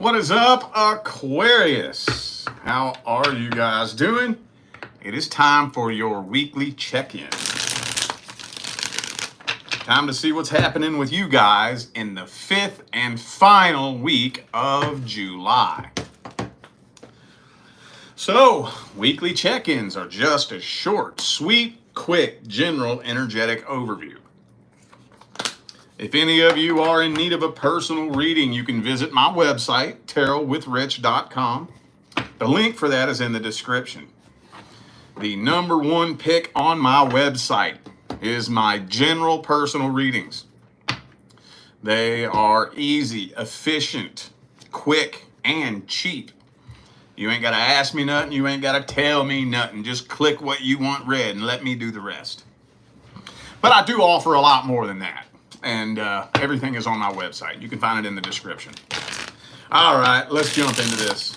What is up, Aquarius? How are you guys doing? It is time for your weekly check-in. Time to see what's happening with you guys in the 5th and final week of July. So, weekly check-ins are just a short, sweet, quick, general, energetic overview. If any of you are in need of a personal reading, you can visit my website, tarotwithrich.com. The link for that is in the description. The number one pick on my website is my general personal readings. They are easy, efficient, quick, and cheap. You ain't got to ask me nothing. You ain't got to tell me nothing. Just click what you want read and let me do the rest. But I do offer a lot more than that. And everything is on my website. You can find it in the description. All right, let's jump into this.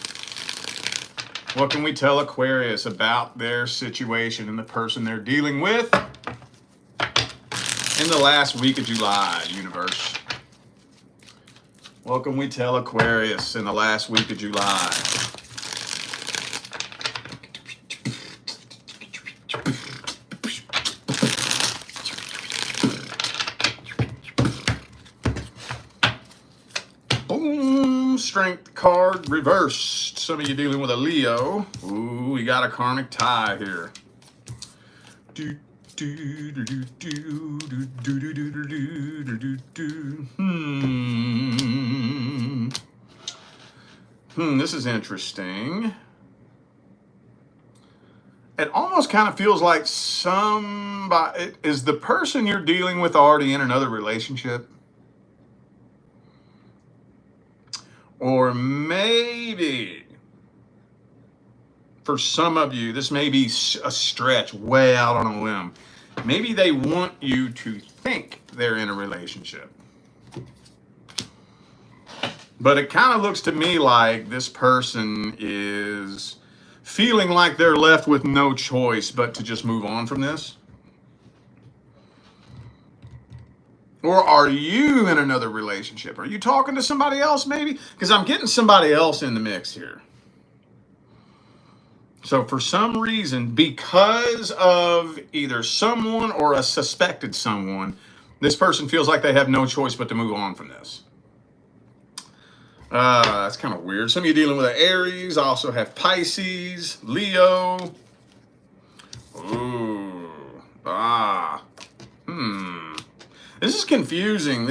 What can we tell Aquarius about their situation and the person they're dealing with in the last week of July, universe? What can we tell Aquarius in the last week of July? Boom, strength card reversed. Some of you dealing with a Leo. Ooh, we got a karmic tie here. This is interesting. It almost kind of feels like somebody, is the person you're dealing with already in another relationship? Or maybe, for some of you, this may be a stretch way out on a limb. Maybe they want you to think they're in a relationship. But it kind of looks to me like this person is feeling like they're left with no choice but to just move on from this. Or are you in another relationship? Are you talking to somebody else maybe? Because I'm getting somebody else in the mix here. So for some reason, because of either someone or a suspected someone, this person feels like they have no choice but to move on from this. That's kind of weird. Some of you dealing with an Aries, also have Pisces, Leo. Ooh, This is confusing.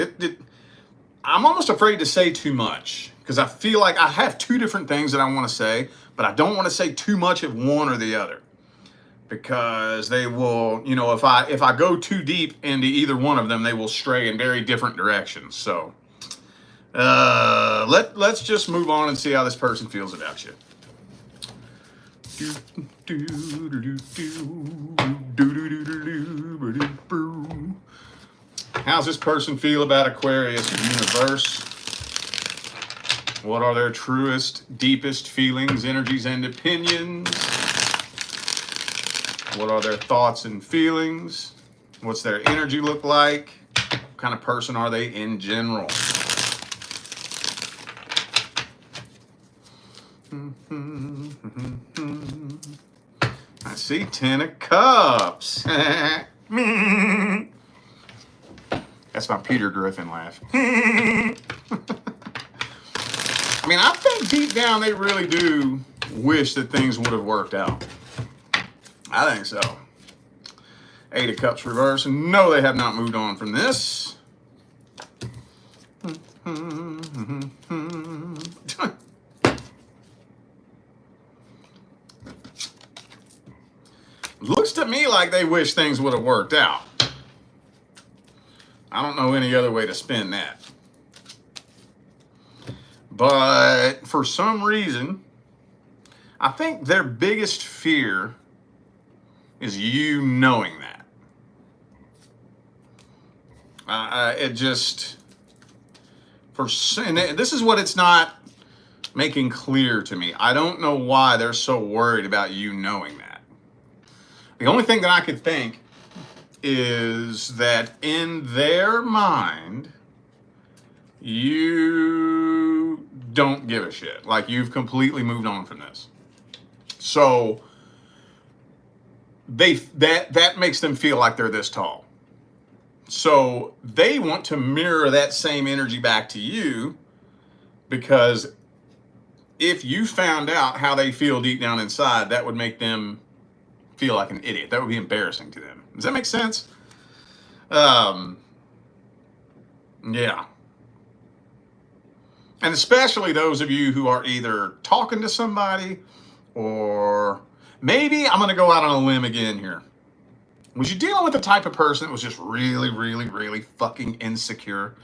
I'm almost afraid to say too much because I feel like I have two different things that I want to say, but I don't want to say too much of one or the other because they will, if I go too deep into either one of them, they will stray in very different directions. So let's just move on and see how this person feels about you. How's this person feel about Aquarius, universe? What are their truest, deepest feelings, energies, and opinions? What are their thoughts and feelings? What's their energy look like? What kind of person are they in general? I see 10 of Cups. That's my Peter Griffin laugh. I mean, I think deep down they really do wish that things would have worked out. I think so. 8 of Cups reverse. No, they have not moved on from this. Looks to me like they wish things would have worked out. I don't know any other way to spin that. But for some reason, I think their biggest fear is you knowing that. It just, and this is what it's not making clear to me. I don't know why they're so worried about you knowing that. The only thing that I could think is that in their mind, you don't give a shit. Like, you've completely moved on from this. So that makes them feel like they're this tall. So they want to mirror that same energy back to you, because if you found out how they feel deep down inside, that would make them feel like an idiot. That would be embarrassing to them. Does that make sense? Yeah. And especially those of you who are either talking to somebody, or maybe I'm going to go out on a limb again here. Was you dealing with the type of person that was just really, really, really fucking insecure?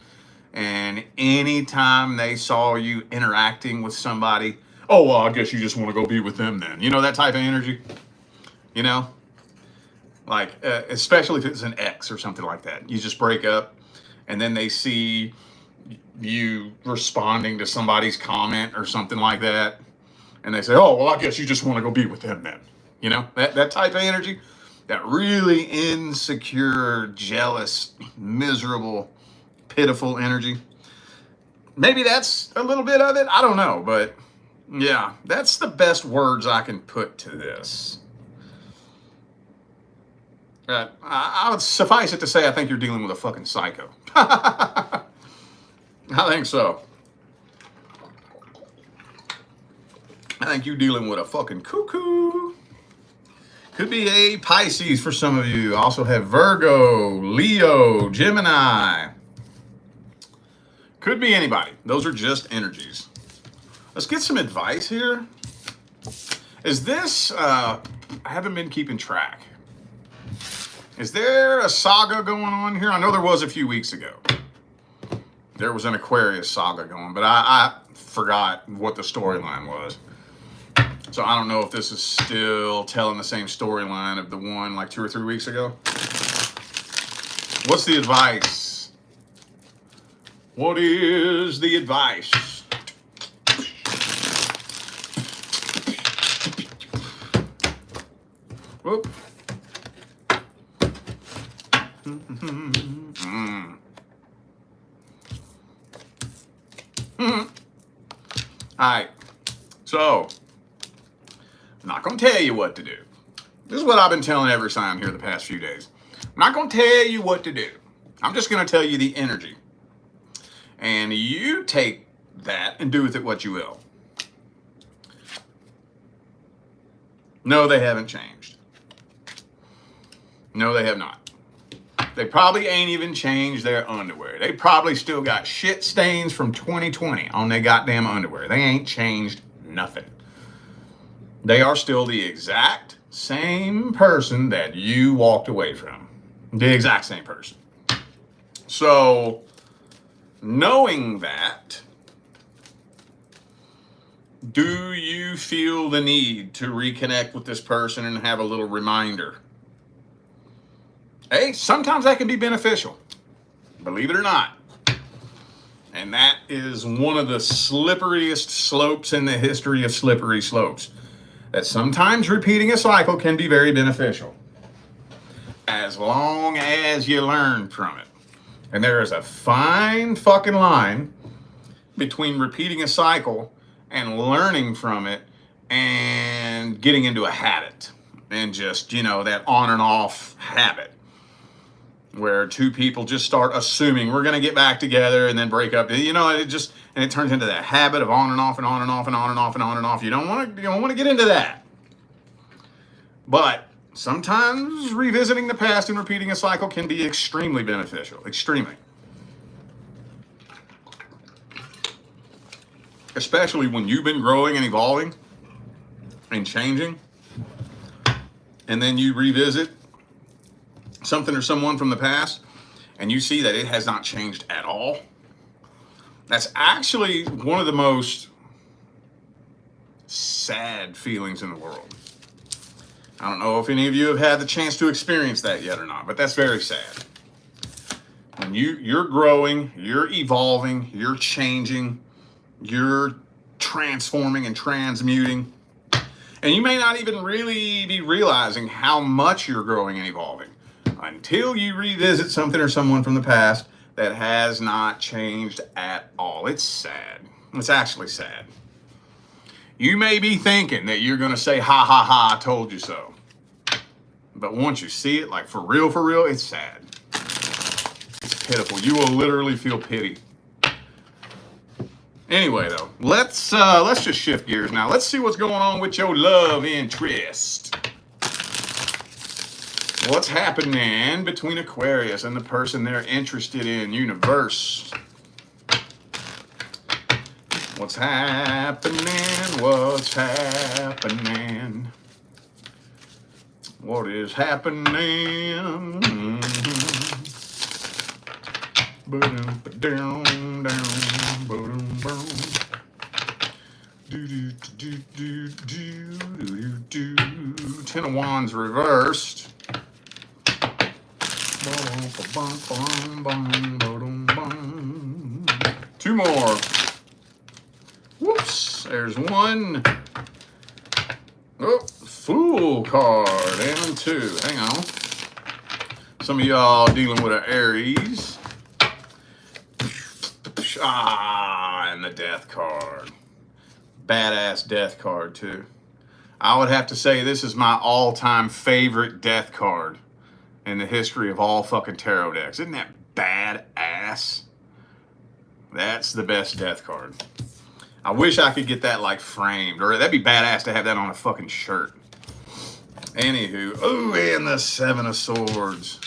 And anytime they saw you interacting with somebody, oh, well, I guess you just want to go be with them then. You know, that type of energy? You know? Like, especially if it's an ex or something like that. You just break up, and then they see you responding to somebody's comment or something like that, and they say, oh, well, I guess you just want to go be with them then. You know? That type of energy? That really insecure, jealous, miserable, pitiful energy. Maybe that's a little bit of it. I don't know. But yeah, that's the best words I can put to this. I would suffice it to say, I think you're dealing with a fucking psycho. I think so. I think you're dealing with a fucking cuckoo. Could be a Pisces for some of you. Also have Virgo, Leo, Gemini. Could be anybody. Those are just energies. Let's get some advice here. Is this, I haven't been keeping track. Is there a saga going on here? I know there was a few weeks ago. There was an Aquarius saga going, but I forgot what the storyline was. So I don't know if this is still telling the same storyline of the one like 2 or 3 weeks ago. What's the advice? What is the advice? Whoop. All right. So, I'm not going to tell you what to do. This is what I've been telling every sign here the past few days. I'm not going to tell you what to do. I'm just going to tell you the energy. And you take that and do with it what you will. No, they haven't changed. No, they have not. They probably ain't even changed their underwear. They probably still got shit stains from 2020 on their goddamn underwear. They ain't changed nothing. They are still the exact same person that you walked away from. The exact same person. So, knowing that, do you feel the need to reconnect with this person and have a little reminder? Hey, sometimes that can be beneficial, believe it or not. And that is one of the slipperiest slopes in the history of slippery slopes. That sometimes repeating a cycle can be very beneficial, as long as you learn from it. And there is a fine fucking line between repeating a cycle and learning from it and getting into a habit and just, you know, that on and off habit where two people just start assuming we're going to get back together and then break up. You know, it turns into that habit of on and off and on and off and on and off and on and off. You don't want to get into that. But sometimes revisiting the past and repeating a cycle can be extremely beneficial. Extremely. Especially when you've been growing and evolving and changing, and then you revisit something or someone from the past and you see that it has not changed at all. That's actually one of the most sad feelings in the world. I don't know if any of you have had the chance to experience that yet or not, but that's very sad. When you're growing, you're evolving, you're changing, you're transforming and transmuting, and you may not even really be realizing how much you're growing and evolving until you revisit something or someone from the past that has not changed at all. It's sad. It's actually sad. You may be thinking that you're going to say, ha, ha, ha, I told you so. But once you see it, like for real, it's sad. It's pitiful. You will literally feel pity. Anyway, though, let's just shift gears now. Let's see what's going on with your love interest. What's happening between Aquarius and the person they're interested in? Universe. What's happening? What's happening? What is happening? Ten of Wands reversed. Two more. Whoops, there's one. Oh, Fool card and two. Hang on. Some of y'all dealing with an Aries. And the Death card. Badass Death card, too. I would have to say this is my all-time favorite Death card in the history of all fucking tarot decks. Isn't that badass? That's the best Death card. I wish I could get that like framed, or that'd be badass to have that on a fucking shirt. Anywho, oh, and the Seven of Swords.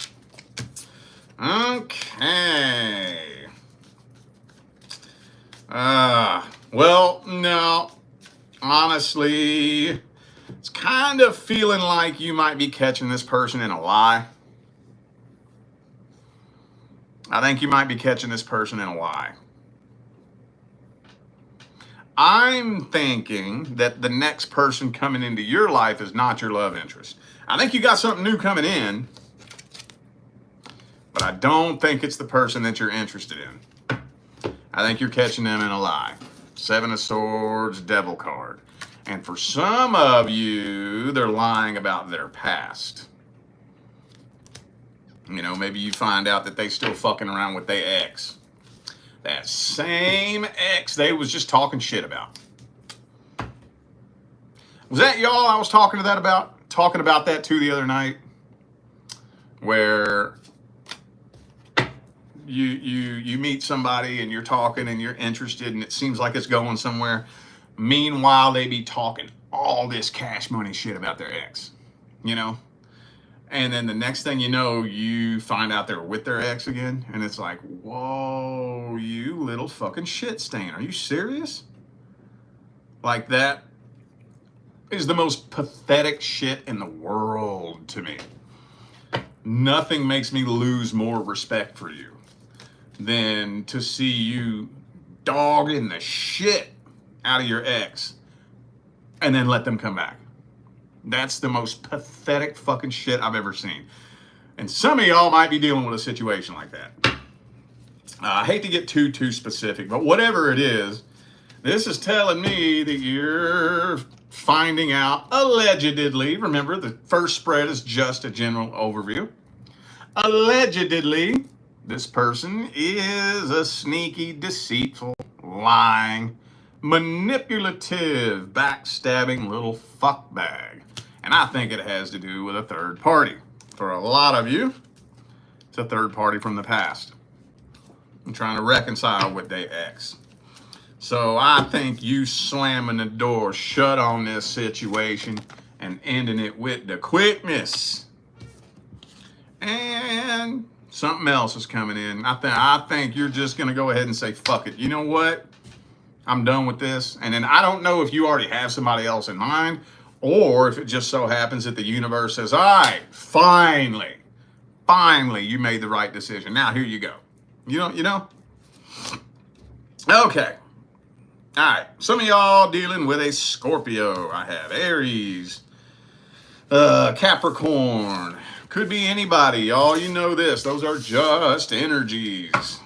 Okay. Well, no, honestly, it's kind of feeling like you might be catching this person in a lie. I think you might be catching this person in a lie. I'm thinking that the next person coming into your life is not your love interest. I think you got something new coming in, but I don't think it's the person that you're interested in. I think you're catching them in a lie. Seven of Swords, Devil card. And for some of you, they're lying about their past. You know, maybe you find out that they still fucking around with their ex. That same ex they was just talking shit about. Was that y'all I was talking about that too the other night? Where you meet somebody and you're talking and you're interested and it seems like it's going somewhere. Meanwhile, they be talking all this cash money shit about their ex, you know? And then the next thing you know, you find out they're with their ex again. And it's like, whoa, you little fucking shit stain. Are you serious? Like, that is the most pathetic shit in the world to me. Nothing makes me lose more respect for you than to see you dogging the shit out of your ex and then let them come back. That's the most pathetic fucking shit I've ever seen. And some of y'all might be dealing with a situation like that. I hate to get too specific, but whatever it is, this is telling me that you're finding out, allegedly, remember the first spread is just a general overview. Allegedly, this person is a sneaky, deceitful, lying, manipulative, backstabbing little fuckbag. And I think it has to do with a third party. For a lot of you, it's a third party from the past. I'm trying to reconcile with their ex. So I think you slamming the door shut on this situation and ending it with the quickness. And something else is coming in. I think you're just going to go ahead and say, fuck it. You know what? I'm done with this. And then I don't know if you already have somebody else in mind, or if it just so happens that the universe says, all right, finally, you made the right decision. Now, here you go. You know? Okay. All right. Some of y'all dealing with a Scorpio. I have Aries, Capricorn. Could be anybody, y'all. You know this. Those are just energies.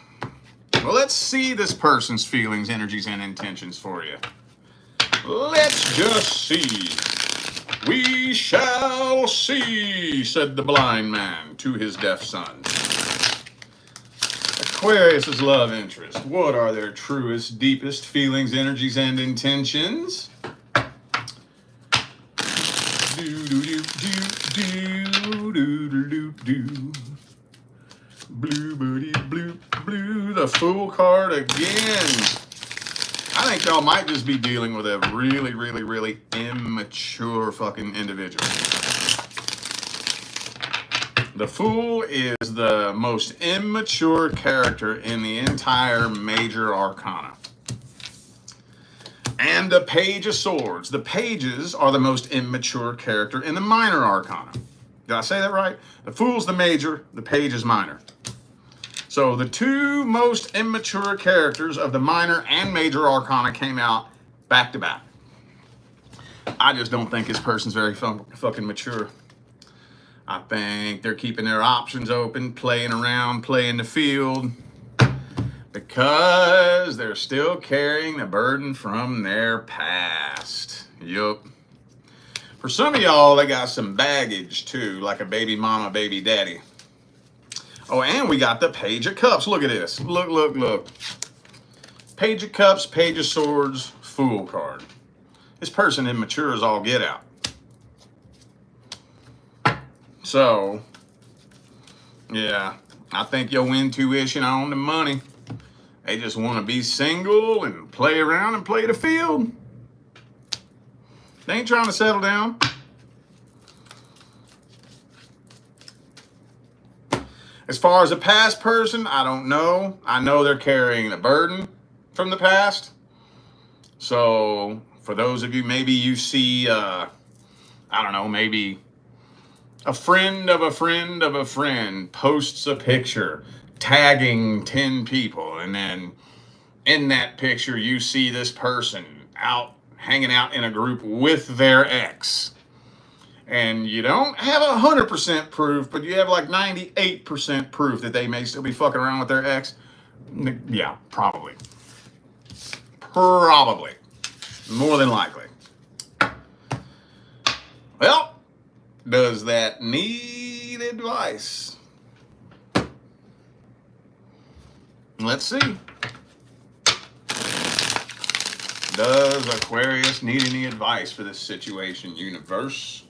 Well, let's see this person's feelings, energies, and intentions for you. Let's just see. We shall see, said the blind man to his deaf son. Aquarius's love interest. What are their truest, deepest feelings, energies, and intentions? Blue, booty, blue, blue. The Fool card again. I think y'all might just be dealing with a really, really, really immature fucking individual. The Fool is the most immature character in the entire major arcana. And the Page of Swords. The Pages are the most immature character in the minor arcana. Did I say that right? The Fool's the major, the Page is minor. So the two most immature characters of the minor and major arcana came out back to back. I just don't think this person's very fucking mature. I think they're keeping their options open, playing around, playing the field, because they're still carrying the burden from their past. Yup. For some of y'all, they got some baggage too, like a baby mama, baby daddy. Oh, and we got the Page of Cups. Look at this. Look, look, look. Page of Cups, Page of Swords, Fool card. This person immature as all get out. So, yeah, I think your intuition on the money. They just want to be single and play around and play the field. They ain't trying to settle down. As far as a past person, I don't know. I know they're carrying the burden from the past. So for those of you, maybe you see, I don't know, maybe a friend of a friend of a friend posts a picture tagging 10 people. And then in that picture, you see this person out hanging out in a group with their ex. And you don't have 100% proof, but you have like 98% proof that they may still be fucking around with their ex. Yeah, probably. Probably. More than likely. Well, does that need advice? Let's see. Does Aquarius need any advice for this situation, universe?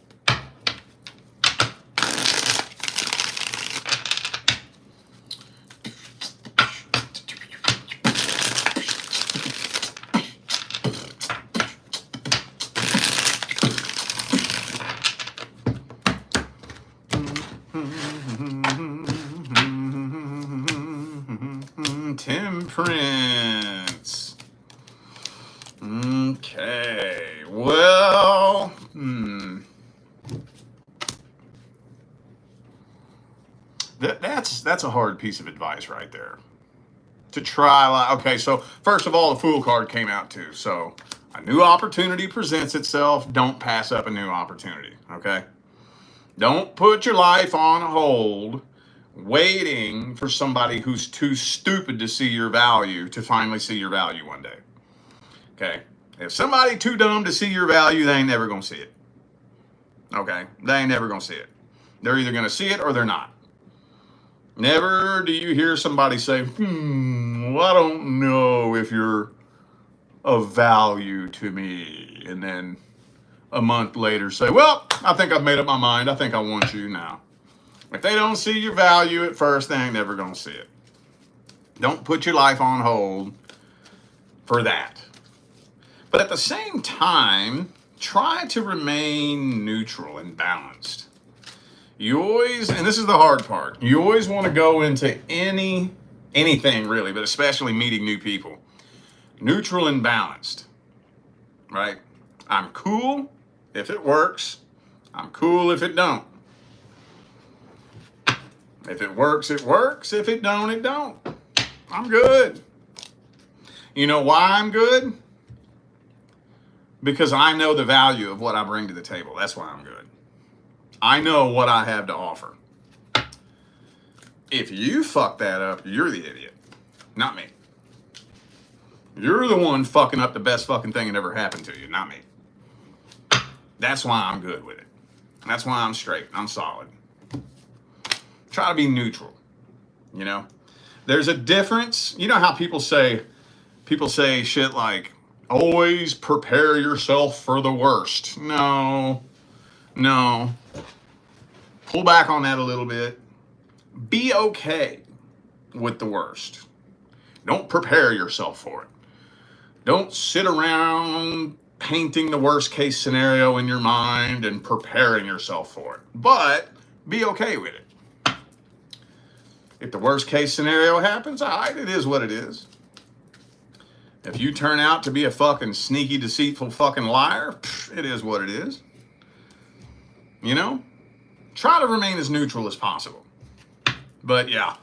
Temperance. Okay. Well, that's a hard piece of advice right there. To try, okay, so first of all, the Fool card came out too. So a new opportunity presents itself. Don't pass up a new opportunity, okay? Don't put your life on hold waiting for somebody who's too stupid to see your value to finally see your value one day. Okay? If somebody too dumb to see your value, they ain't never going to see it. Okay? They ain't never going to see it. They're either going to see it or they're not. Never do you hear somebody say, well, I don't know if you're of value to me. And then a month later say, well, I think I've made up my mind. I think I want you now. If they don't see your value at first, they ain't never going to see it. Don't put your life on hold for that. But at the same time, try to remain neutral and balanced. You always, and this is the hard part, you always want to go into anything really, but especially meeting new people. Neutral and balanced, right? I'm cool if it works. I'm cool if it don't. If it works, it works. If it don't, it don't. I'm good. You know why I'm good? Because I know the value of what I bring to the table. That's why I'm good. I know what I have to offer. If you fuck that up, you're the idiot, not me. You're the one fucking up the best fucking thing that ever happened to you, not me. That's why I'm good with it. That's why I'm straight. I'm solid. Try to be neutral, you know? There's a difference. You know how people say shit like, always prepare yourself for the worst. No. Pull back on that a little bit. Be okay with the worst. Don't prepare yourself for it. Don't sit around painting the worst case scenario in your mind and preparing yourself for it. But be okay with it. If the worst case scenario happens, all right, it is what it is. If you turn out to be a fucking sneaky, deceitful fucking liar, it is what it is. You know? Try to remain as neutral as possible. But yeah,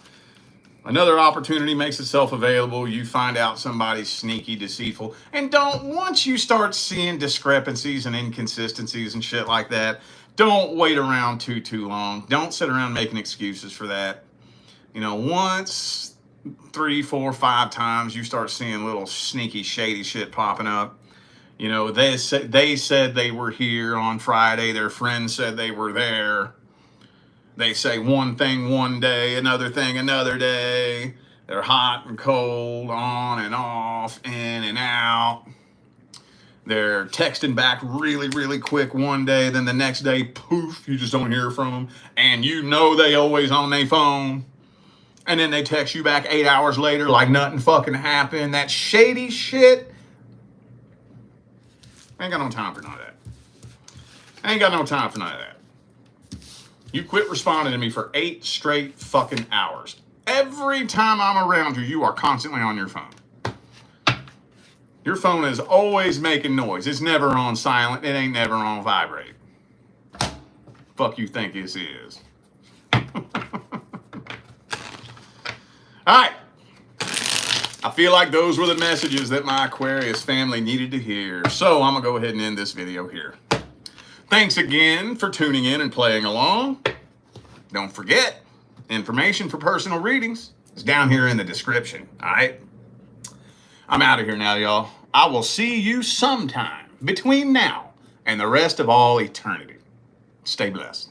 another opportunity makes itself available. You find out somebody's sneaky, deceitful. And once you start seeing discrepancies and inconsistencies and shit like that, don't wait around too long. Don't sit around making excuses for that. You know, once 3, 4, 5 times you start seeing little sneaky, shady shit popping up. You know, they said they were here on Friday. Their friends said they were there. They say one thing one day, another thing another day. They're hot and cold, on and off, in and out. They're texting back really, really quick one day. Then the next day, poof, you just don't hear from them. And you know they always on their phone. And then they text you back 8 hours later like nothing fucking happened. That shady shit. I ain't got no time for none of that. I ain't got no time for none of that. You quit responding to me for 8 straight fucking hours. Every time I'm around you, you are constantly on your phone. Your phone is always making noise. It's never on silent. It ain't never on vibrate. Fuck you think this is? All right. I feel like those were the messages that my Aquarius family needed to hear. So I'm going to go ahead and end this video here. Thanks again for tuning in and playing along. Don't forget, information for personal readings is down here in the description. All right? I'm out of here now, y'all. I will see you sometime between now and the rest of all eternity. Stay blessed.